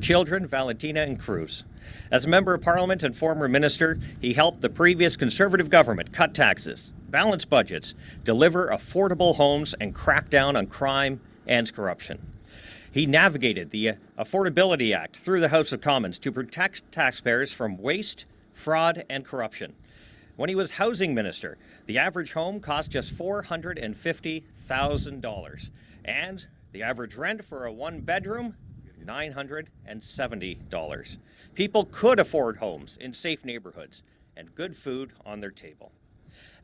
children, Valentina and Cruz. As a member of Parliament and former minister, he helped the previous Conservative government cut taxes, balance budgets, deliver affordable homes, and crack down on crime and corruption. He navigated the Affordability Act through the House of Commons to protect taxpayers from waste, fraud, and corruption. When he was housing minister, the average home cost just $450,000, and the average rent for a one-bedroom, $970. People could afford homes in safe neighborhoods and good food on their table.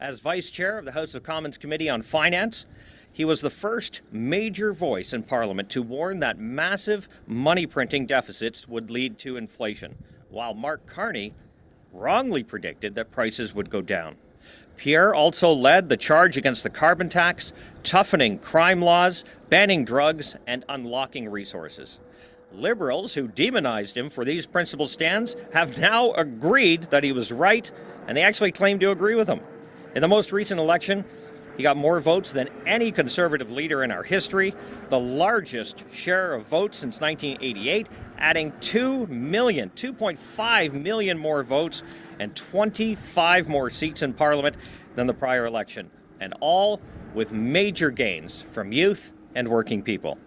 As vice chair of the House of Commons Committee on Finance, he was the first major voice in Parliament to warn that massive money printing deficits would lead to inflation, while Mark Carney wrongly predicted that prices would go down. Pierre also led the charge against the carbon tax, toughening crime laws, banning drugs, and unlocking resources. Liberals who demonized him for these principled stands have now agreed that he was right, and they actually claim to agree with him. In the most recent election, he got more votes than any Conservative leader in our history, the largest share of votes since 1988, adding 2.5 million more votes and 25 more seats in Parliament than the prior election, and all with major gains from youth and working people.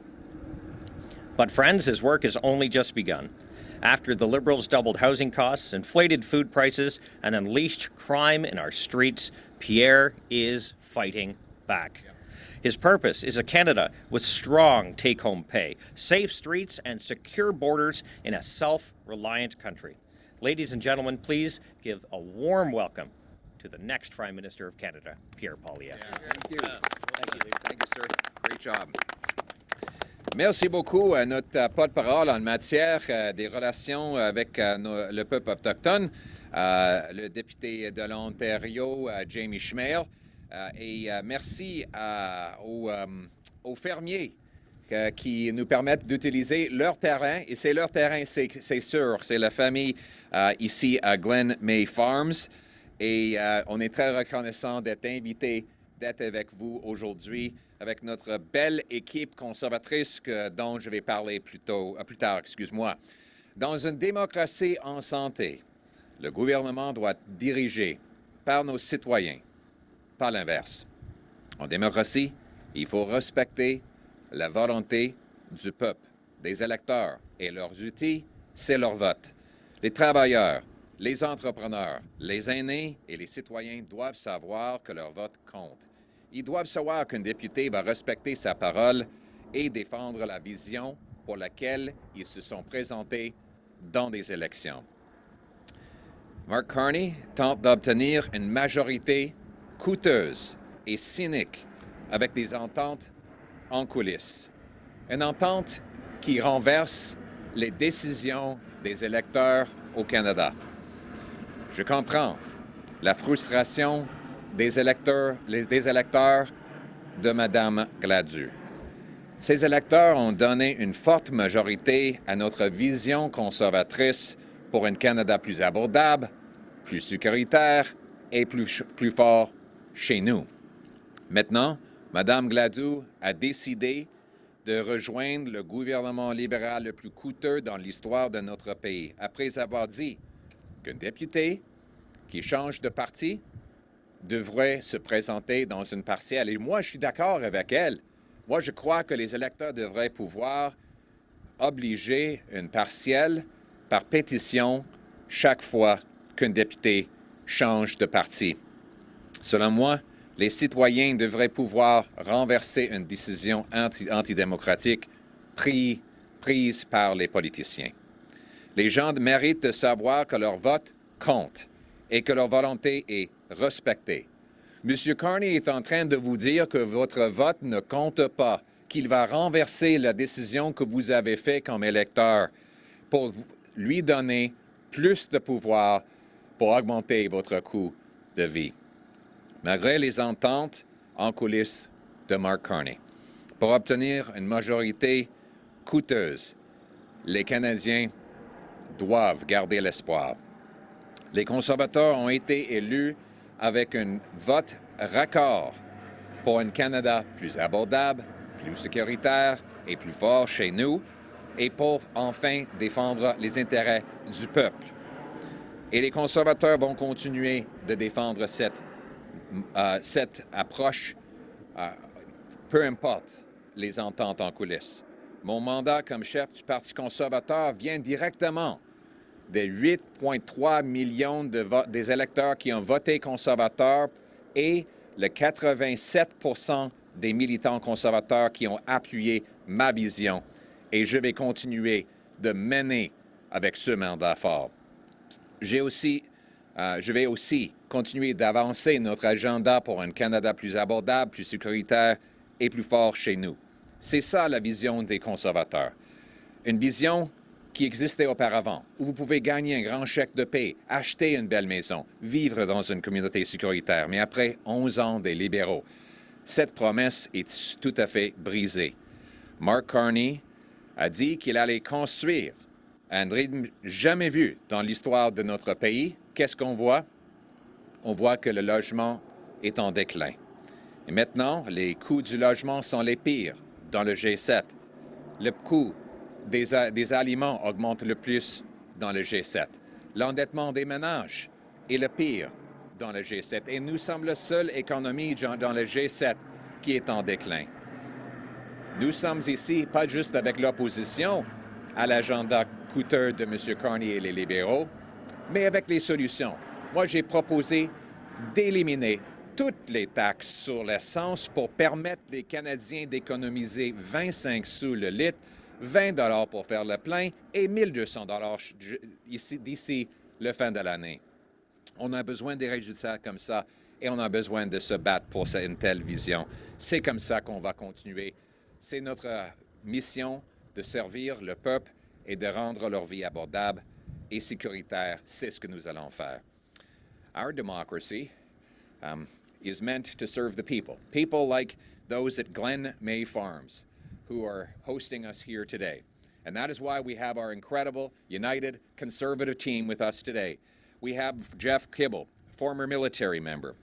But friends, his work has only just begun. After the Liberals doubled housing costs, inflated food prices, and unleashed crime in our streets, Pierre is fighting back. His purpose is a Canada with strong take-home pay, safe streets, and secure borders in a self-reliant country. Ladies and gentlemen, please give a warm welcome to the next Prime Minister of Canada, Pierre Poilievre. Thank you. Thank you, sir. Great job. Merci beaucoup à notre porte-parole en matière des relations avec le peuple autochtone, le député de l'Ontario, Jamie Schmale, et merci aux fermiers qui nous permettent d'utiliser leur terrain. Et c'est leur terrain, c'est sûr. C'est la famille ici à Glen May Farms. Et on est très reconnaissant d'être invité, d'être avec vous aujourd'hui, avec notre belle équipe conservatrice dont je vais parler plus tard. Dans une démocratie en santé, le gouvernement doit être dirigé par nos citoyens, pas l'inverse. En démocratie, il faut respecter la volonté du peuple, des électeurs, et leurs outils, c'est leur vote. Les travailleurs, les entrepreneurs, les aînés et les citoyens doivent savoir que leur vote compte. Ils doivent savoir qu'un député va respecter sa parole et défendre la vision pour laquelle ils se sont présentés dans des élections. Mark Carney tente d'obtenir une majorité coûteuse et cynique avec des ententes en coulisses. Une entente qui renverse les décisions des électeurs au Canada. Je comprends la frustration des électeurs de Mme Gladu. Ces électeurs ont donné une forte majorité à notre vision conservatrice pour un Canada plus abordable, plus sécuritaire et plus fort chez nous. Maintenant, Mme Gladu a décidé de rejoindre le gouvernement libéral le plus coûteux dans l'histoire de notre pays, après avoir dit qu'un député qui change de parti devrait se présenter dans une partielle. Et moi, je suis d'accord avec elle. Moi, je crois que les électeurs devraient pouvoir obliger une partielle par pétition chaque fois qu'un député change de parti. Selon moi, les citoyens devraient pouvoir renverser une décision antidémocratique prise par les politiciens. Les gens méritent de savoir que leur vote compte et que leur volonté est respectée. M. Carney est en train de vous dire que votre vote ne compte pas, qu'il va renverser la décision que vous avez faite comme électeur pour lui donner plus de pouvoir pour augmenter votre coût de vie. Malgré les ententes en coulisses de Mark Carney, pour obtenir une majorité coûteuse, les Canadiens doivent garder l'espoir. Les conservateurs ont été élus avec un vote raccord pour un Canada plus abordable, plus sécuritaire et plus fort chez nous. et pour enfin défendre les intérêts du peuple. Et les conservateurs vont continuer de défendre cette approche, peu importe les ententes en coulisses. Mon mandat comme chef du Parti conservateur vient directement des 8,3 millions des électeurs qui ont voté conservateur et le 87% des militants conservateurs qui ont appuyé ma vision. Et je vais continuer de mener avec ce mandat fort. Je vais aussi continuer d'avancer notre agenda pour un Canada plus abordable, plus sécuritaire et plus fort chez nous. C'est ça la vision des conservateurs. Une vision qui existait auparavant, où vous pouvez gagner un grand chèque de paie, acheter une belle maison, vivre dans une communauté sécuritaire. Mais après 11 ans des libéraux, cette promesse est tout à fait brisée. Mark Carney a dit qu'il allait construire à un rythme jamais vu dans l'histoire de notre pays. Qu'est-ce qu'on voit? On voit que le logement est en déclin. Et maintenant, les coûts du logement sont les pires dans le G7. Le coût des aliments augmente le plus dans le G7. L'endettement des ménages est le pire dans le G7. Et nous sommes la seule économie dans le G7 qui est en déclin. Nous sommes ici pas juste avec l'opposition à l'agenda coûteux de M. Carney et les libéraux, mais avec les solutions. Moi, j'ai proposé d'éliminer toutes les taxes sur l'essence pour permettre les Canadiens d'économiser 25 sous le litre, 20 $ pour faire le plein et 1 200 $ d'ici le fin de l'année. On a besoin des résultats comme ça et on a besoin de se battre pour une telle vision. C'est comme ça qu'on va continuer. C'est notre mission de servir le peuple et de rendre leur vie abordable et sécuritaire. C'est ce que nous allons faire. Our democracy is meant to serve the people. People like those at Glen May Farms who are hosting us here today. And that is why we have our incredible, united, conservative team with us today. We have Jeff Kibble, former military member.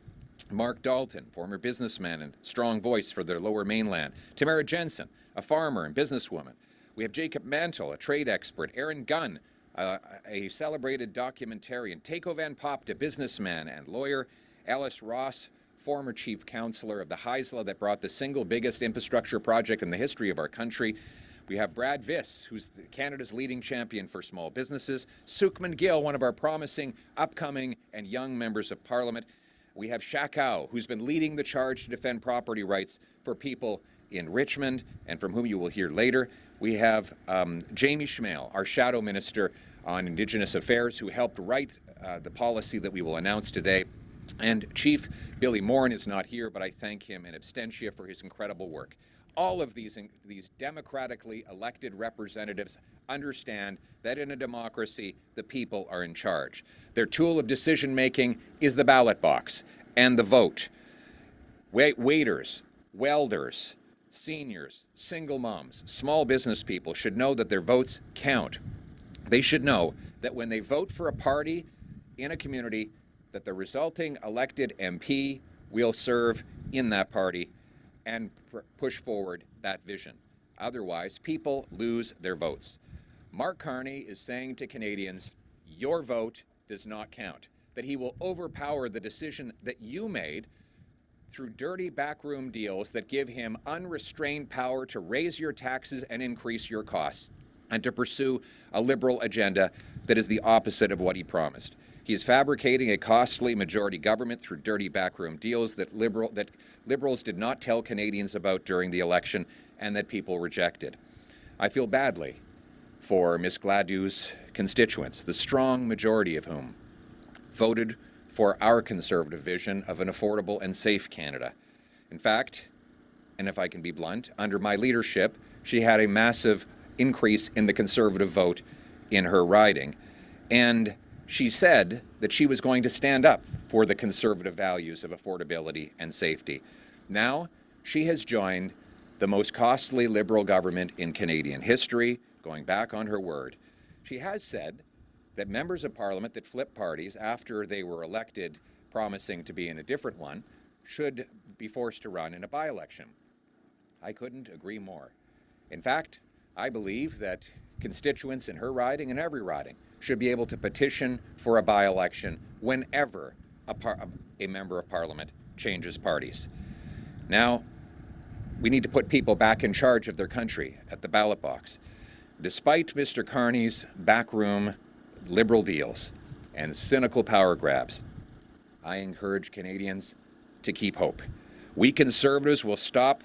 Mark Dalton, former businessman and strong voice for the Lower Mainland. Tamara Jensen, a farmer and businesswoman. We have Jacob Mantle, a trade expert. Aaron Gunn, a celebrated documentarian. Taco Van Popt, a businessman and lawyer. Alice Ross, former chief counselor of the Heisla that brought the single biggest infrastructure project in the history of our country. We have Brad Viss, who's Canada's leading champion for small businesses. Sukhman Gill, one of our promising upcoming and young members of Parliament. We have Shakao, who's been leading the charge to defend property rights for people in Richmond and from whom you will hear later. We have Jamie Schmale, our shadow minister on Indigenous Affairs, who helped write the policy that we will announce today. And Chief Billy Morin is not here, but I thank him in absentia for his incredible work. All of these democratically elected representatives understand that in a democracy, the people are in charge. Their tool of decision-making is the ballot box and the vote. Waiters, welders, seniors, single moms, small business people should know that their votes count. They should know that when they vote for a party in a community, that the resulting elected MP will serve in that party and push forward that vision. Otherwise, people lose their votes. Mark Carney is saying to Canadians, your vote does not count, that he will overpower the decision that you made through dirty backroom deals that give him unrestrained power to raise your taxes and increase your costs, and to pursue a Liberal agenda that is the opposite of what he promised. He is fabricating a costly majority government through dirty backroom deals that Liberals did not tell Canadians about during the election and that people rejected. I feel badly for Ms. Gladu's constituents, the strong majority of whom voted for our Conservative vision of an affordable and safe Canada. In fact, and if I can be blunt, under my leadership, she had a massive increase in the Conservative vote in her riding. And she said that she was going to stand up for the Conservative values of affordability and safety. Now, she has joined the most costly Liberal government in Canadian history, going back on her word. She has said that members of Parliament that flip parties after they were elected promising to be in a different one should be forced to run in a by-election. I couldn't agree more. In fact, I believe that constituents in her riding and every riding should be able to petition for a by-election whenever a member of Parliament changes parties. Now, we need to put people back in charge of their country at the ballot box. Despite Mr. Carney's backroom Liberal deals and cynical power grabs, I encourage Canadians to keep hope. We Conservatives will stop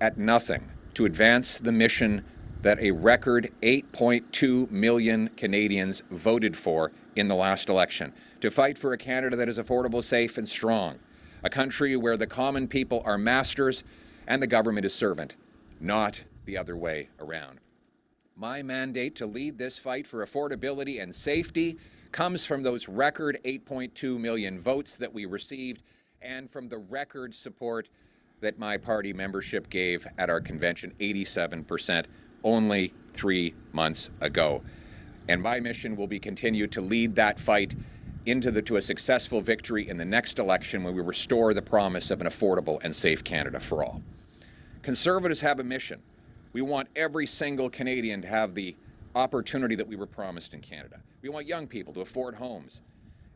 at nothing to advance the mission that a record 8.2 million Canadians voted for in the last election, to fight for a Canada that is affordable, safe, and strong, a country where the common people are masters and the government is servant, not the other way around. My mandate to lead this fight for affordability and safety comes from those record 8.2 million votes that we received and from the record support that my party membership gave at our convention, 87%, only 3 months ago. And my mission will be continue to lead that fight to a successful victory in the next election when we restore the promise of an affordable and safe Canada for all. Conservatives have a mission. We want every single Canadian to have the opportunity that we were promised in Canada. We want young people to afford homes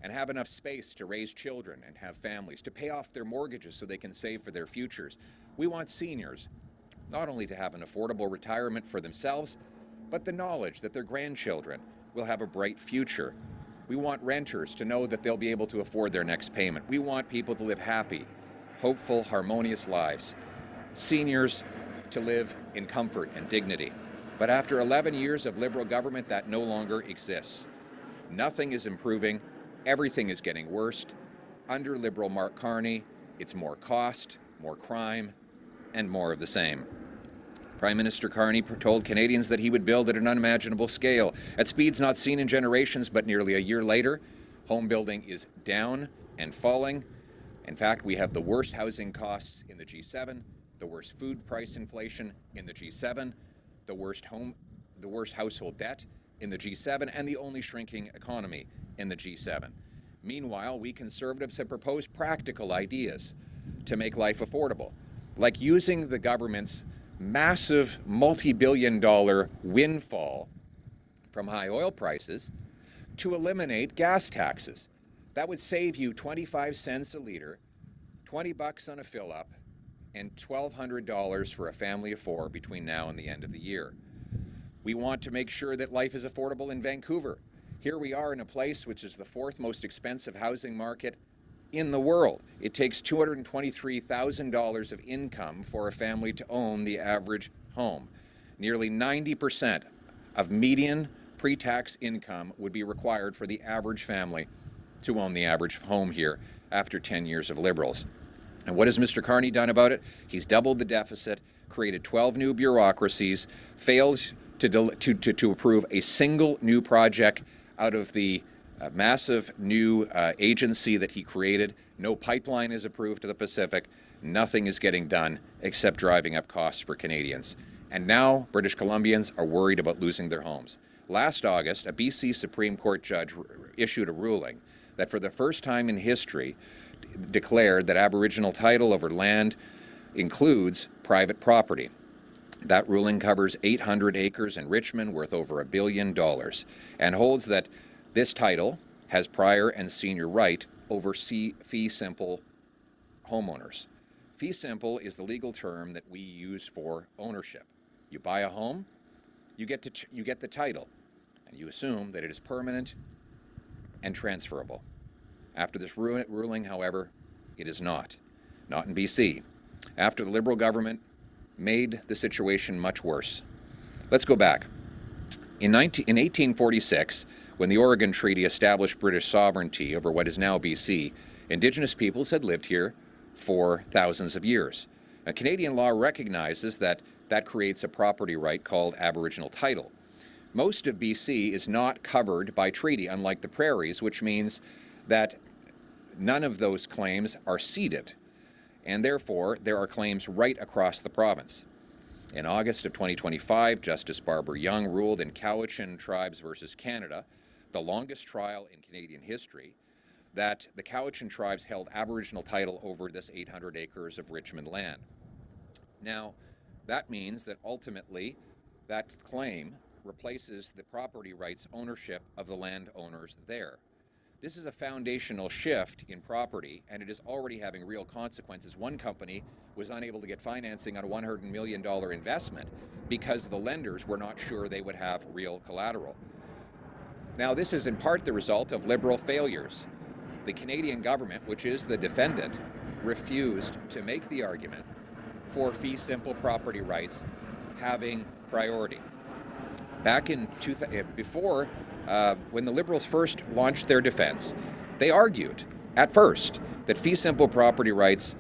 and have enough space to raise children and have families, to pay off their mortgages so they can save for their futures. We want seniors not only to have an affordable retirement for themselves, but the knowledge that their grandchildren will have a bright future. We want renters to know that they'll be able to afford their next payment. We want people to live happy, hopeful, harmonious lives. Seniors to live in comfort and dignity. But after 11 years of Liberal government, that no longer exists. Nothing is improving. Everything is getting worse. Under Liberal Mark Carney, it's more cost, more crime, and more of the same. Prime Minister Carney told Canadians that he would build at an unimaginable scale, at speeds not seen in generations, but nearly a year later, home building is down and falling. In fact, we have the worst housing costs in the G7, the worst food price inflation in the G7, the worst household debt in the G7, and the only shrinking economy in the G7. Meanwhile, we Conservatives have proposed practical ideas to make life affordable, like using the government's massive multi-billion-dollar windfall from high oil prices to eliminate gas taxes. That would save you 25 cents a liter, $20 on a fill-up, and $1,200 for a family of four between now and the end of the year. We want to make sure that life is affordable in Vancouver. Here we are in a place which is the fourth most expensive housing market in the world. It takes $223,000 of income for a family to own the average home. Nearly 90% of median pre-tax income would be required for the average family to own the average home here after 10 years of Liberals. And what has Mr. Carney done about it? He's doubled the deficit, created 12 new bureaucracies, failed to approve a single new project out of the massive new agency that he created. No pipeline is approved to the Pacific. Nothing is getting done except driving up costs for Canadians. And now British Columbians are worried about losing their homes. Last August, a BC Supreme Court judge issued a ruling that for the first time in history declared that Aboriginal title over land includes private property. That ruling covers 800 acres in Richmond worth over $1 billion and holds that this title has prior and senior right over fee simple homeowners. Fee simple is the legal term that we use for ownership. You buy a home, you get the title, and you assume that it is permanent and transferable. After this ruling, however, it is not. Not in BC. After the Liberal government made the situation much worse. Let's go back. In 1846, when the Oregon Treaty established British sovereignty over what is now BC, Indigenous peoples had lived here for thousands of years. Now, Canadian law recognizes that creates a property right called Aboriginal title. Most of BC is not covered by treaty, unlike the prairies, which means that none of those claims are ceded, and therefore there are claims right across the province. In August of 2025, Justice Barbara Young ruled in Cowichan Tribes versus Canada, the longest trial in Canadian history, that the Cowichan Tribes held Aboriginal title over this 800 acres of Richmond land. Now, that means that ultimately that claim replaces the property rights ownership of the landowners there. This is a foundational shift in property, and it is already having real consequences. One company was unable to get financing on a $100 million investment because the lenders were not sure they would have real collateral. Now, this is in part the result of Liberal failures. The Canadian government, which is the defendant, refused to make the argument for fee simple property rights having priority. Back in when the Liberals first launched their defense, they argued at first that fee simple property rights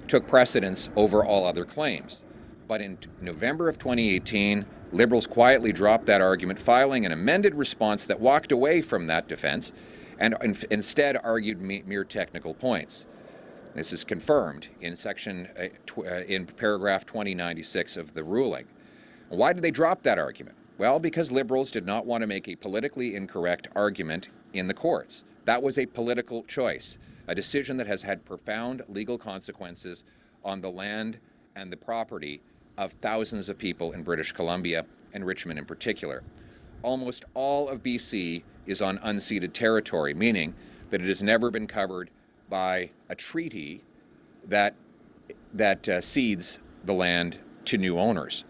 took precedence over all other claims. But in November of 2018, Liberals quietly dropped that argument, filing an amended response that walked away from that defense and instead argued mere technical points. This is confirmed in in paragraph 2096 of the ruling. Why did they drop that argument? Well, because Liberals did not want to make a politically incorrect argument in the courts. That was a political choice, a decision that has had profound legal consequences on the land and the property of thousands of people in British Columbia and Richmond in particular. Almost all of BC is on unceded territory, meaning that it has never been covered by a treaty that cedes the land to new owners.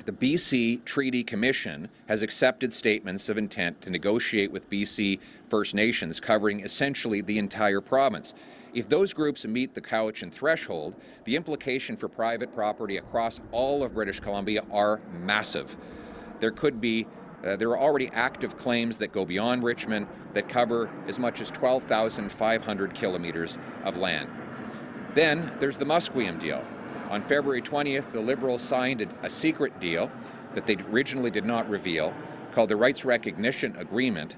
The BC Treaty Commission has accepted statements of intent to negotiate with BC First Nations covering essentially the entire province. If those groups meet the Cowichan threshold, the implication for private property across all of British Columbia are massive. There are already active claims that go beyond Richmond that cover as much as 12,500 kilometers of land. Then there's the Musqueam deal. On February 20th, the Liberals signed a secret deal that they originally did not reveal, called the Rights Recognition Agreement,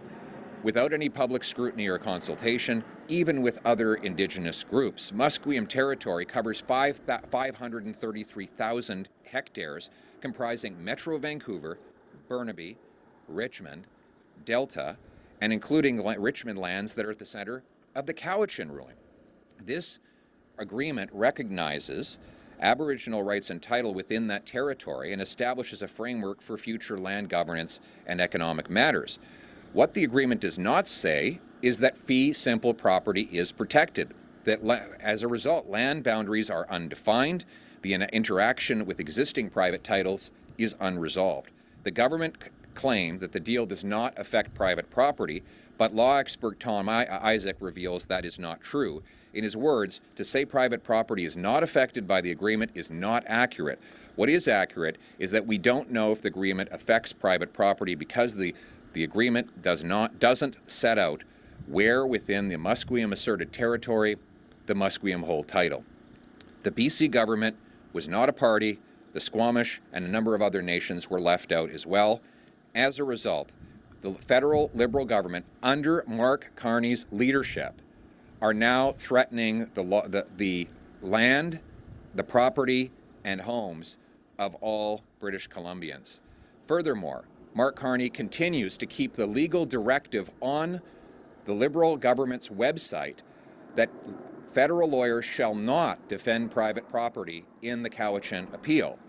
without any public scrutiny or consultation, even with other Indigenous groups. Musqueam territory covers 533,000 hectares, comprising Metro Vancouver, Burnaby, Richmond, Delta, and including Richmond lands that are at the center of the Cowichan ruling. This agreement recognizes Aboriginal rights and title within that territory and establishes a framework for future land governance and economic matters. What the agreement does not say is that fee simple property is protected, that as a result, land boundaries are undefined, the interaction with existing private titles is unresolved. The government claimed that the deal does not affect private property, but law expert Tom Isaac reveals that is not true. In his words, to say private property is not affected by the agreement is not accurate. What is accurate is that we don't know if the agreement affects private property because the agreement doesn't set out where within the Musqueam asserted territory the Musqueam hold title. The BC government was not a party. The Squamish and a number of other nations were left out as well. As a result, the federal Liberal government, under Mark Carney's leadership, are now threatening the land, the property, and homes of all British Columbians. Furthermore, Mark Carney continues to keep the legal directive on the Liberal government's website that federal lawyers shall not defend private property in the Cowichan appeal.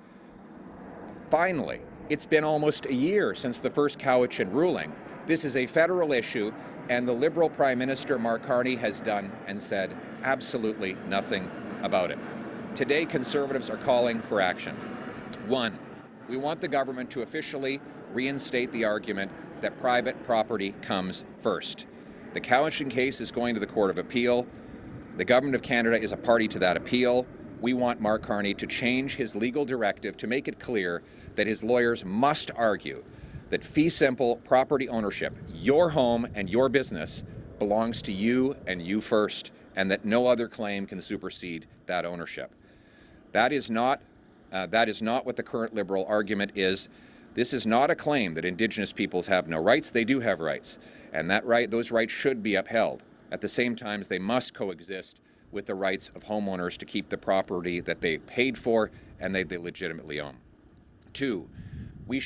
Finally, it's been almost a year since the first Cowichan ruling. This is a federal issue, and the Liberal Prime Minister, Mark Carney, has done and said absolutely nothing about it. Today, Conservatives are calling for action. 1, we want the government to officially reinstate the argument that private property comes first. The Cowichan case is going to the Court of Appeal. The Government of Canada is a party to that appeal. We want Mark Carney to change his legal directive to make it clear that his lawyers must argue that fee simple property ownership, your home and your business, belongs to you and you first, and that no other claim can supersede that ownership. That is not what the current Liberal argument is. This is not a claim that Indigenous peoples have no rights. They do have rights, and those rights should be upheld. At the same time, they must coexist with the rights of homeowners to keep the property that they paid for and they legitimately own. 2, we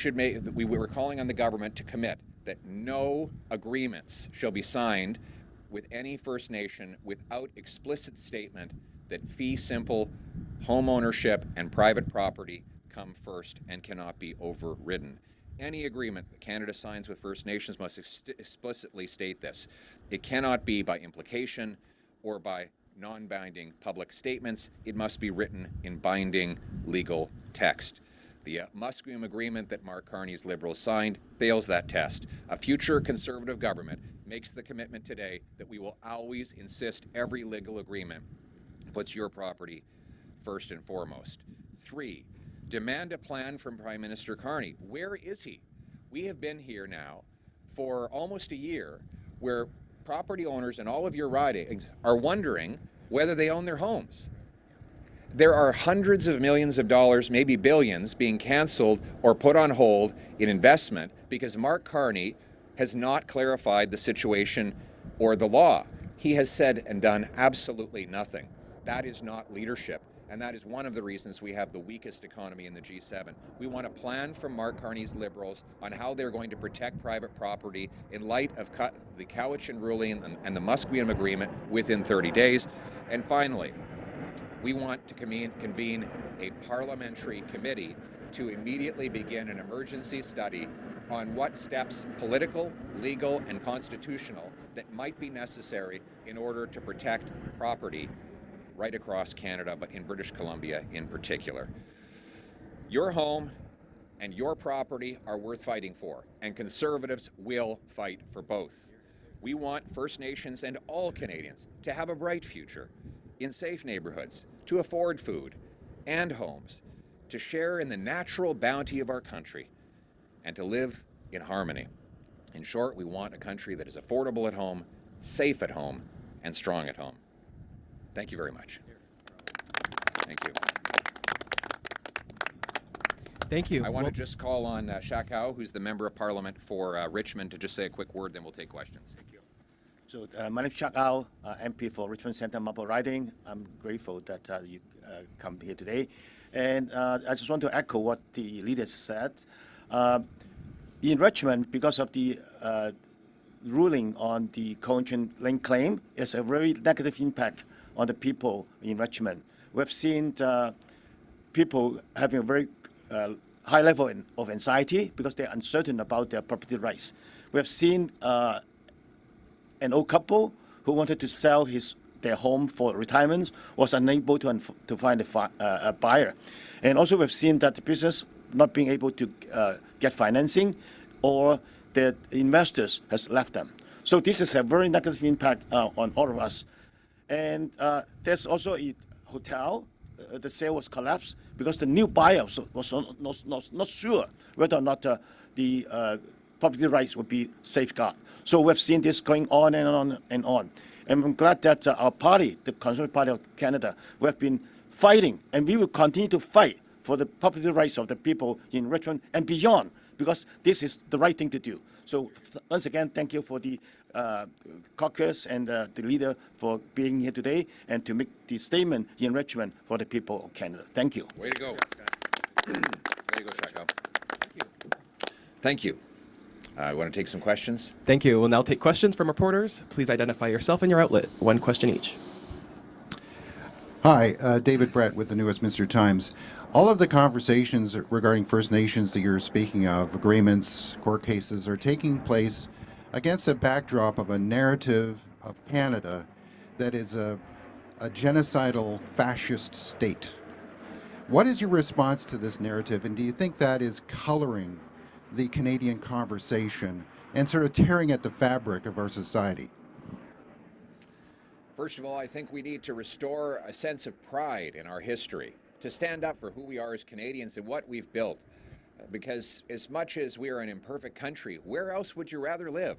were calling on the government to commit that no agreements shall be signed with any First Nation without explicit statement that fee simple home ownership and private property come first and cannot be overridden. Any agreement that Canada signs with First Nations must explicitly state this. It cannot be by implication or by non-binding public statements. It must be written in binding legal text. The Musqueam agreement that Mark Carney's Liberals signed fails that test. A future Conservative government makes the commitment today that we will always insist every legal agreement puts your property first and foremost. 3, demand a plan from Prime Minister Carney. Where is he? We have been here now for almost a year where property owners in all of your ridings are wondering whether they own their homes. There are hundreds of millions of dollars, maybe billions, being canceled or put on hold in investment because Mark Carney has not clarified the situation or the law. He has said and done absolutely nothing. That is not leadership, and that is one of the reasons we have the weakest economy in the G7. We want a plan from Mark Carney's Liberals on how they're going to protect private property in light of the Cowichan ruling and the Musqueam agreement within 30 days. And finally, we want to convene a parliamentary committee to immediately begin an emergency study on what steps, political, legal, and constitutional, that might be necessary in order to protect property right across Canada, but in British Columbia in particular. Your home and your property are worth fighting for, and Conservatives will fight for both. We want First Nations and all Canadians to have a bright future, in safe neighborhoods, to afford food and homes, to share in the natural bounty of our country, and to live in harmony. In short, we want a country that is affordable at home, safe at home, and strong at home. Thank you very much. Thank you. Thank you. I want to just call on Shakao, who's the Member of Parliament for Richmond, to just say a quick word, then we'll take questions. Thank you. So my name is Shakao, MP for Richmond Centre Marlborough Riding. I'm grateful that you come here today. And I just want to echo what the leaders said. In Richmond, because of the ruling on the Contextual link claim, it's a very negative impact on the people in Richmond. We've seen people having a very high level of anxiety because they're uncertain about their property rights. We have seen an old couple who wanted to sell their home for retirement was unable to find a buyer. And also we've seen that the business not being able to get financing, or the investors has left them. So this is a very negative impact on all of us. And there's also a hotel, the sale was collapsed because the new buyer was not sure whether or not the property rights would be safeguarded. So we've seen this going on and on and on. And I'm glad that our party, the Conservative Party of Canada, we have been fighting, and we will continue to fight for the property rights of the people in Richmond and beyond, because this is the right thing to do. So once again, thank you for the caucus and the leader for being here today and to make the statement in Richmond for the people of Canada. Thank you. Way to go. Way to go, Shakao. Thank you. Thank you. I want to take some questions. Thank you. We'll now take questions from reporters. Please identify yourself and your outlet. One question each. Hi, David Brett with the New Westminster Times. All of the conversations regarding First Nations that you're speaking of, agreements, court cases, are taking place against a backdrop of a narrative of Canada that is a genocidal fascist state. What is your response to this narrative, and do you think that is coloring the Canadian conversation and sort of tearing at the fabric of our society? First of all, I think we need to restore a sense of pride in our history, to stand up for who we are as Canadians and what we've built. Because as much as we are an imperfect country, where else would you rather live?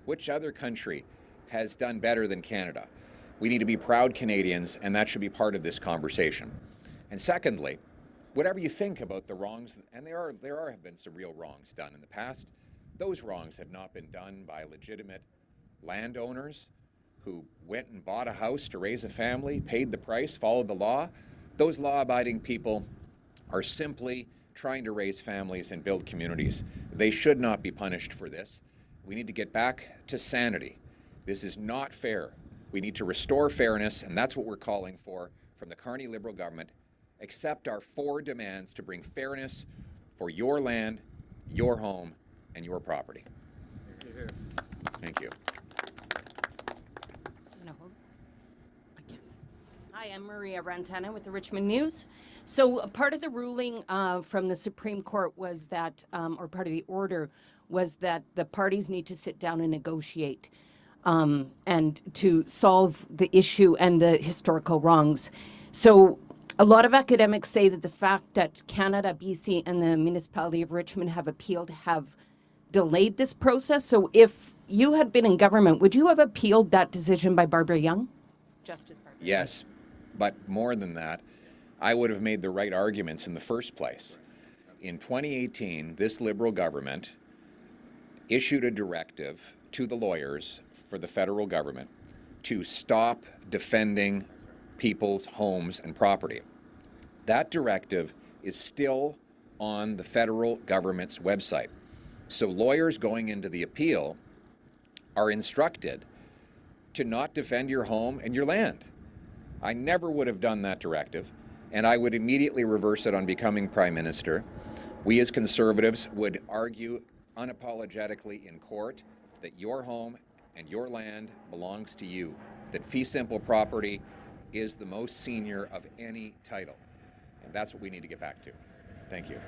Which other country has done better than Canada? We need to be proud Canadians, and that should be part of this conversation. And secondly, whatever you think about the wrongs, and there have been some real wrongs done in the past, those wrongs have not been done by legitimate landowners who went and bought a house to raise a family, paid the price, followed the law. Those law-abiding people are simply trying to raise families and build communities. They should not be punished for this. We need to get back to sanity. This is not fair. We need to restore fairness, and that's what we're calling for from the Carney Liberal government accept our 4 demands to bring fairness for your land, your home, and your property. Thank you. Hi, I'm Maria Rantana with the Richmond News. So part of the ruling from the Supreme Court was that, or part of the order was that the parties need to sit down and negotiate and to solve the issue and the historical wrongs. So a lot of academics say that the fact that Canada, BC, and the municipality of Richmond have appealed have delayed this process. So if you had been in government, would you have appealed that decision by Barbara Young? Justice Barbara Young. Yes, but more than that, I would have made the right arguments in the first place. In 2018, this Liberal government issued a directive to the lawyers for the federal government to stop defending people's homes and property. That directive is still on the federal government's website. So lawyers going into the appeal are instructed to not defend your home and your land. I never would have done that directive, and I would immediately reverse it on becoming Prime Minister. We as Conservatives would argue unapologetically in court that your home and your land belongs to you, that fee simple property is the most senior of any title. And that's what we need to get back to. Thank you.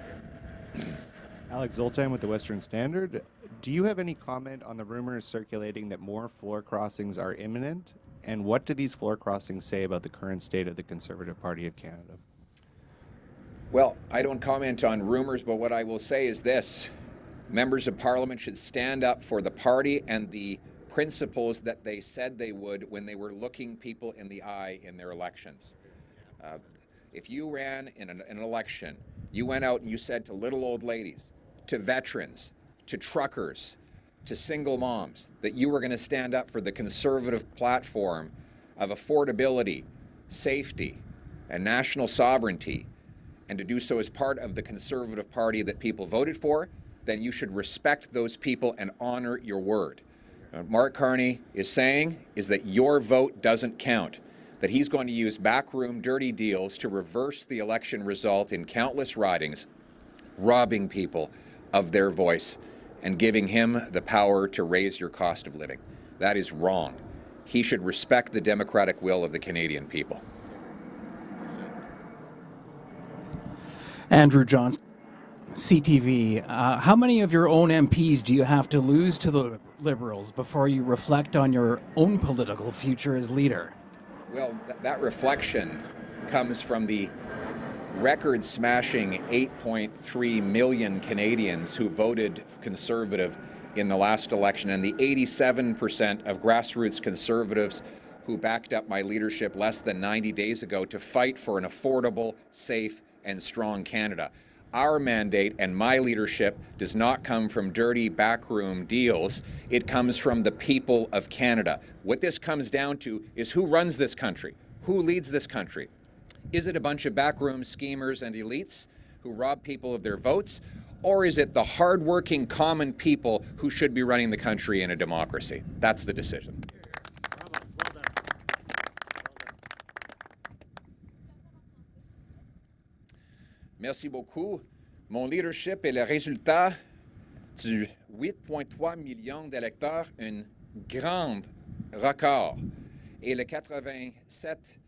Alex Zoltan with the Western Standard. Do you have any comment on the rumors circulating that more floor crossings are imminent? And what do these floor crossings say about the current state of the Conservative Party of Canada? Well, I don't comment on rumors, but what I will say is this. Members of Parliament should stand up for the party and the principles that they said they would when they were looking people in the eye in their elections. If you ran in an election, you went out and you said to little old ladies, to veterans, to truckers, to single moms, that you were going to stand up for the Conservative platform of affordability, safety, and national sovereignty, and to do so as part of the Conservative Party that people voted for, then you should respect those people and honor your word. Mark Carney is saying is that your vote doesn't count, that he's going to use backroom dirty deals to reverse the election result in countless ridings, robbing people of their voice and giving him the power to raise your cost of living. That is wrong. He should respect the democratic will of the Canadian people. Andrew Johnson, CTV. How many of your own MPs do you have to lose to the Liberals before you reflect on your own political future as leader? Well, that reflection comes from the record-smashing 8.3 million Canadians who voted Conservative in the last election, and the 87% of grassroots Conservatives who backed up my leadership less than 90 days ago to fight for an affordable, safe, and strong Canada. Our mandate and my leadership does not come from dirty backroom deals. It comes from the people of Canada. What this comes down to is who runs this country, who leads this country. Is it a bunch of backroom schemers and elites who rob people of their votes, or is it the hardworking common people who should be running the country in a democracy? That's the decision. Merci beaucoup. Mon leadership est le résultat du 8,3 millions d'électeurs, un grand record. Et le 87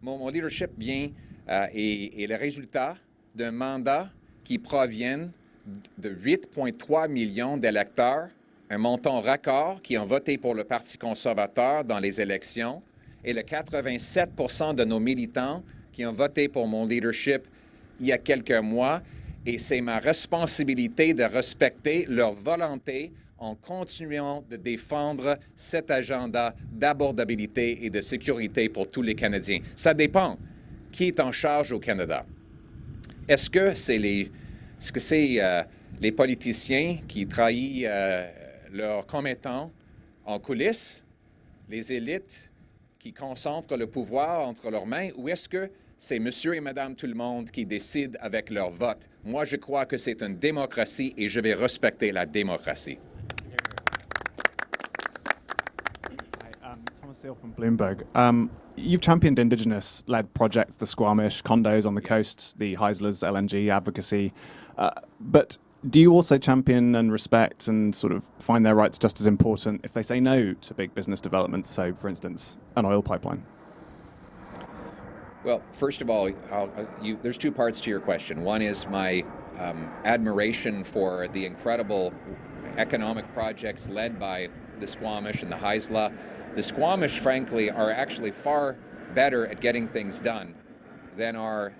mon leadership vient est le résultat d'un mandat qui provient de 8,3 millions d'électeurs, un montant record qui ont voté pour le Parti conservateur dans les élections, et le 87% de nos militants qui ont voté pour mon leadership il y a quelques mois, et c'est ma responsabilité de respecter leur volonté en continuant de défendre cet agenda d'abordabilité et de sécurité pour tous les Canadiens. Ça dépend qui est en charge au Canada. Est-ce que c'est les politiciens qui trahissent leurs commettants en coulisses, les élites qui concentrent le pouvoir entre leurs mains, ou est-ce que c'est monsieur et madame tout le monde qui décident avec leur vote? Moi, je crois que c'est une démocratie et je vais respecter la démocratie. Hi, Thomas Seal from Bloomberg. You've championed Indigenous-led projects, the Squamish, condos on the coasts, the Heislers, LNG advocacy. But do you also champion and respect and sort of find their rights just as important if they say no to big business developments, so, for instance, an oil pipeline? Well, first of all, there's two parts to your question. One is my admiration for the incredible economic projects led by the Squamish and the Haisla. The Squamish, frankly, are actually far better at getting things done than are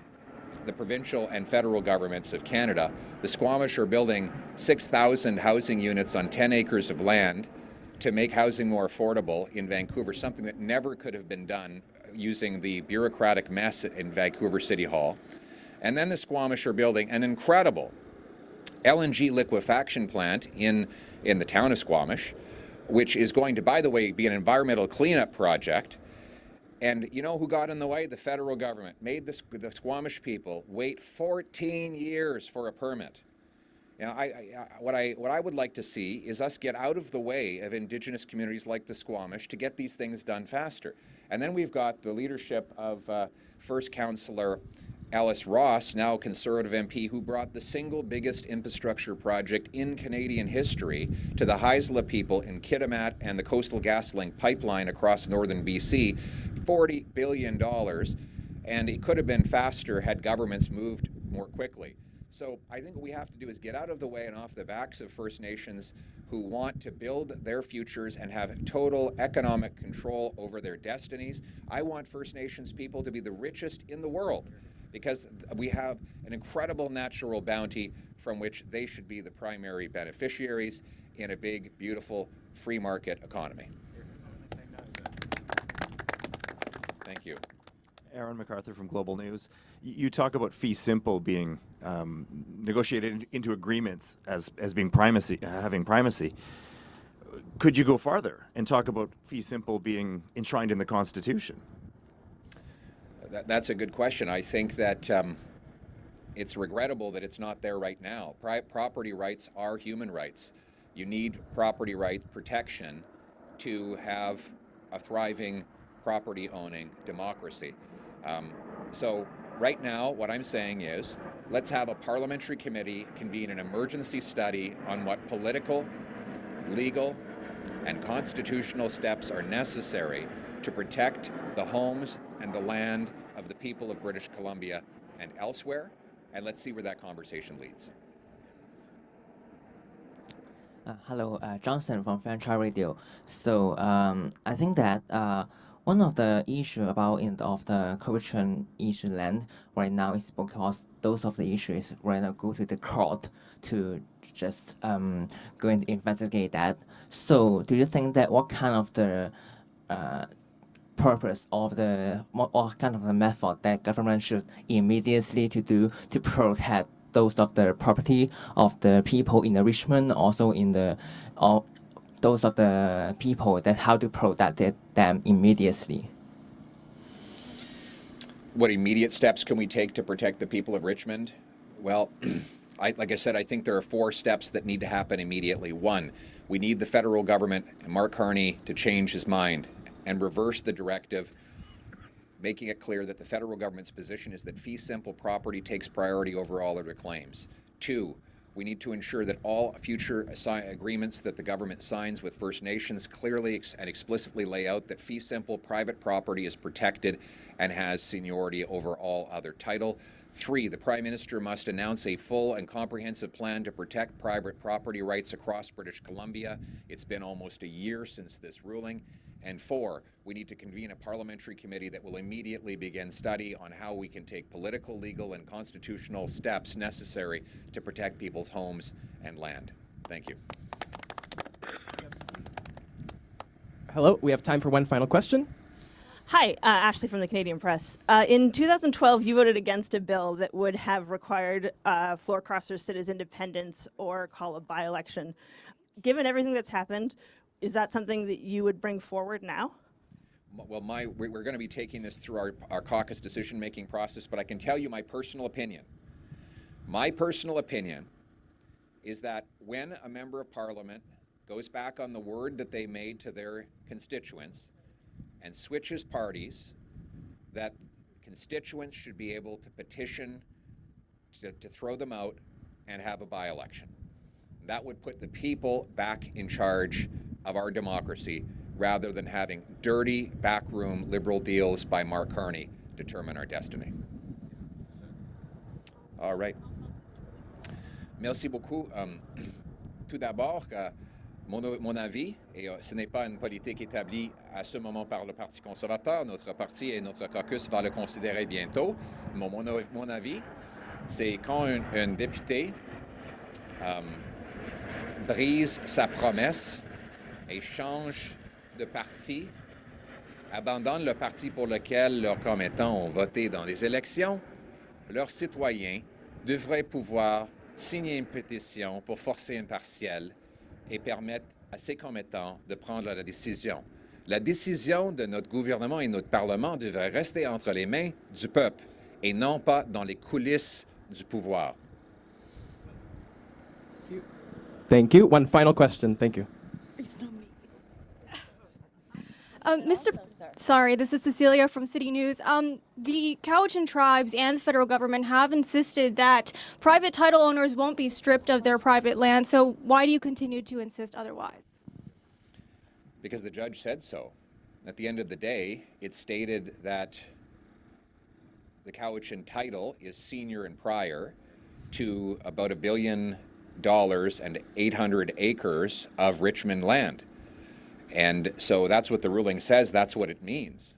the provincial and federal governments of Canada. The Squamish are building 6,000 housing units on 10 acres of land to make housing more affordable in Vancouver, something that never could have been done using the bureaucratic mess in Vancouver City Hall. And then the Squamish are building an incredible LNG liquefaction plant in the town of Squamish, which is going to, by the way, be an environmental cleanup project. And you know who got in the way? The federal government made the Squamish people wait 14 years for a permit. You know, what I would like to see is us get out of the way of Indigenous communities like the Squamish to get these things done faster. And then we've got the leadership of First Councillor Alice Ross, now Conservative MP, who brought the single biggest infrastructure project in Canadian history to the Haisla people in Kitimat and the Coastal GasLink pipeline across northern BC, $40 billion. And it could have been faster had governments moved more quickly. So I think what we have to do is get out of the way and off the backs of First Nations who want to build their futures and have total economic control over their destinies. I want First Nations people to be the richest in the world, because we have an incredible natural bounty from which they should be the primary beneficiaries in a big, beautiful, free market economy. Thank you. Aaron MacArthur from Global News. You talk about fee simple being negotiated into agreements as being primacy, having primacy. Could you go farther and talk about fee simple being enshrined in the Constitution? That's a good question. I think that it's regrettable that it's not there right now. Property rights are human rights. You need property right protection to have a thriving property owning democracy. So right now, what I'm saying is, let's have a parliamentary committee convene an emergency study on what political, legal, and constitutional steps are necessary to protect the homes and the land of the people of British Columbia and elsewhere, and let's see where that conversation leads. Hello, Johnson from Franchise Radio. So I think that one of the issue about of the corruption issue land right now is because those of the issues right now go to the court to just go and investigate that. So do you think that what kind of the purpose of the what kind of the method that government should immediately to do to protect those of the property of the people in the Richmond, also in the those of the people that how to protect them immediately? What immediate steps can we take to protect the people of Richmond? Well, like I said, I think there are 4 steps that need to happen immediately. 1, we need the federal government and Mark Carney to change his mind and reverse the directive, making it clear that the federal government's position is that fee simple property takes priority over all other claims. 2, we need to ensure that all future agreements that the government signs with First Nations clearly and explicitly lay out that fee simple private property is protected and has seniority over all other title. 3, the Prime Minister must announce a full and comprehensive plan to protect private property rights across British Columbia. It's been almost a year since this ruling. And 4, we need to convene a parliamentary committee that will immediately begin study on how we can take political, legal, and constitutional steps necessary to protect people's homes and land. Thank you. Hello, we have time for one final question. Hi, Ashley from the Canadian Press. In 2012, you voted against a bill that would have required floor crossers sit as independents or call a by-election. Given everything that's happened, is that something that you would bring forward now? Well, we're going to be taking this through our caucus decision-making process, but I can tell you my personal opinion. My personal opinion is that when a member of Parliament goes back on the word that they made to their constituents, and switches parties, that constituents should be able to petition to throw them out and have a by-election. That would put the people back in charge of our democracy rather than having dirty backroom Liberal deals by Mark Carney determine our destiny. All right. Merci beaucoup. Tout d'abord, mon avis, et ce n'est pas une politique établie à ce moment par le Parti conservateur, notre parti et notre caucus va le considérer bientôt. Mon avis, c'est quand un député brise sa promesse et change de parti, abandonne le parti pour lequel leurs commettants ont voté dans les élections, leurs citoyens devraient pouvoir signer une pétition pour forcer un partiel et permettre à ces commettants de prendre la décision. La décision de notre gouvernement et notre Parlement devrait rester entre les mains du peuple et non pas dans les coulisses du pouvoir. Thank you. One final question. Thank you. Sorry, this is Cecilia from City News. The Cowichan tribes and the federal government have insisted that private title owners won't be stripped of their private land. So why do you continue to insist otherwise? Because the judge said so. At the end of the day, it stated that the Cowichan title is senior and prior to about $1 billion and 800 acres of Richmond land. And so that's what the ruling says, that's what it means.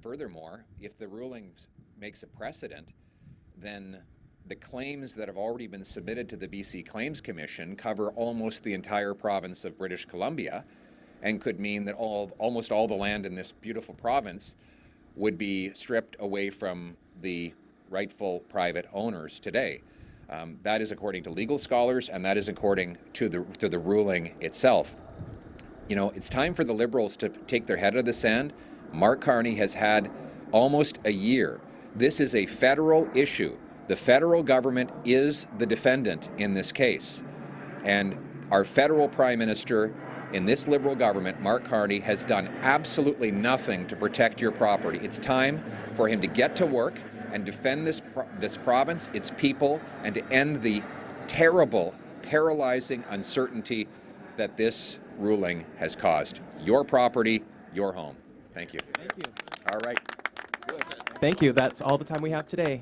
Furthermore, if the ruling makes a precedent, then the claims that have already been submitted to the BC Claims Commission cover almost the entire province of British Columbia and could mean that almost all the land in this beautiful province would be stripped away from the rightful private owners today. That is according to legal scholars, and that is according to the ruling itself. You know, it's time for the Liberals to take their head out of the sand. Mark Carney has had almost a year. This is a federal issue. The federal government is the defendant in this case. And our federal prime minister in this Liberal government, Mark Carney, has done absolutely nothing to protect your property. It's time for him to get to work and defend this province, its people, and to end the terrible, paralyzing uncertainty that this ruling has caused. Your property, your home. Thank you. Thank you. All right. Thank you. That's all the time we have today.